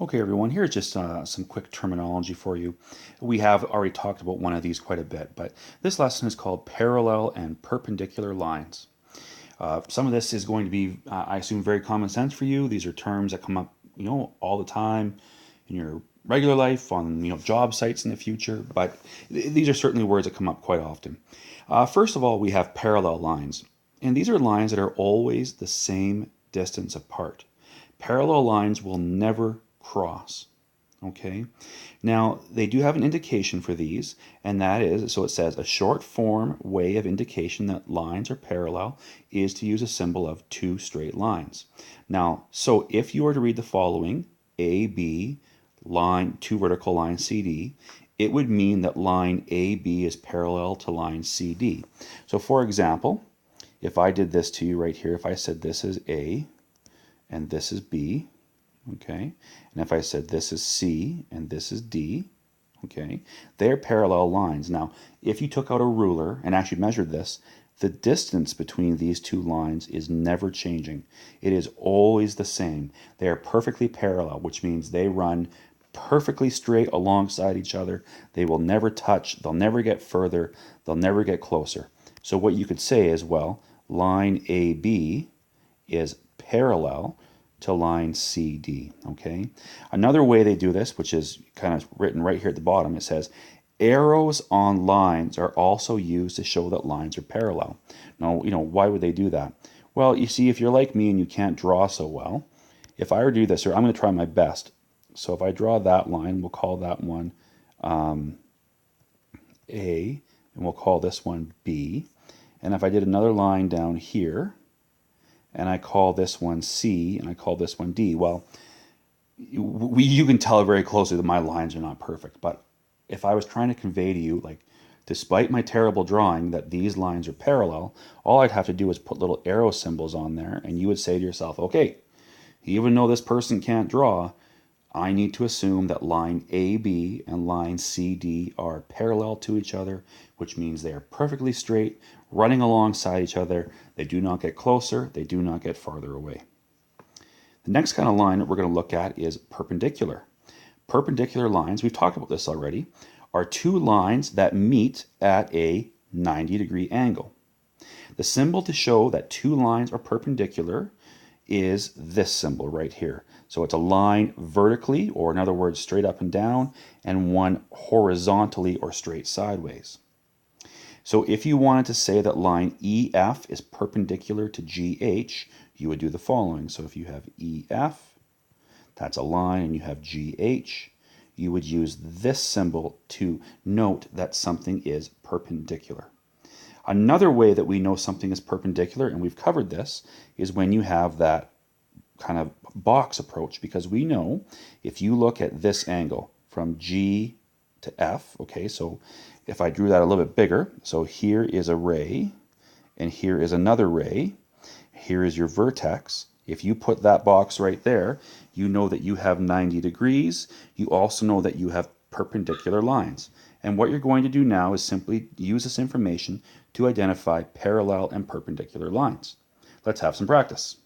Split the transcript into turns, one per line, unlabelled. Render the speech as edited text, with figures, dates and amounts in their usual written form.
Okay, everyone, here's just some quick terminology for you. We have already talked about one of these quite a bit, but this lesson is called parallel and perpendicular lines. Some of this is going to be, I assume, very common sense for you. These are terms that come up, all the time in your regular life, on job sites in the future. But these are certainly words that come up quite often. First of all, we have parallel lines, and these are lines that are always the same distance apart. Parallel lines will never cross. Okay, now they do have an indication for these, and that is, so it says a short form way of indication that lines are parallel is to use a symbol of two straight lines. Now, so if you were to read the following, AB, line, two vertical lines CD, it would mean that line AB is parallel to line CD. So for example, if I did this to you right here, if I said this is A and this is B, okay, and if I said this is C and this is D, okay, they're parallel lines. Now, if you took out a ruler and actually measured this, the distance between these two lines is never changing. It is always the same. They are perfectly parallel, which means they run perfectly straight alongside each other. They will never touch, they'll never get further, they'll never get closer. So what you could say is, well, line AB is parallel to line CD, okay? Another way they do this, which is kind of written right here at the bottom, it says, arrows on lines are also used to show that lines are parallel. Now, why would they do that? Well, you see, if you're like me and you can't draw so well, if I were to do this, or I'm going to try my best. So if I draw that line, we'll call that one A, and we'll call this one B. And if I did another line down here, and I call this one C, and I call this one D, well, you can tell very closely that my lines are not perfect. But if I was trying to convey to you, like, despite my terrible drawing, that these lines are parallel, all I'd have to do is put little arrow symbols on there, and you would say to yourself, okay, even though this person can't draw, I need to assume that line AB and line CD are parallel to each other, which means they are perfectly straight, running alongside each other. They do not get closer, they do not get farther away. The next kind of line that we're going to look at is perpendicular. Perpendicular lines, we've talked about this already, are two lines that meet at a 90-degree angle. The symbol to show that two lines are perpendicular is this symbol right here. So it's a line vertically, or in other words, straight up and down, and one horizontally or straight sideways. So if you wanted to say that line EF is perpendicular to GH, you would do the following. So if you have EF, that's a line, and you have GH, you would use this symbol to note that something is perpendicular. Another way that we know something is perpendicular, and we've covered this, is when you have that kind of box approach, because we know if you look at this angle from G to F, okay, so if I drew that a little bit bigger, so here is a ray, and here is another ray, here is your vertex. If you put that box right there, you know that you have 90 degrees. You also know that you have perpendicular lines. And what you're going to do now is simply use this information to identify parallel and perpendicular lines. Let's have some practice.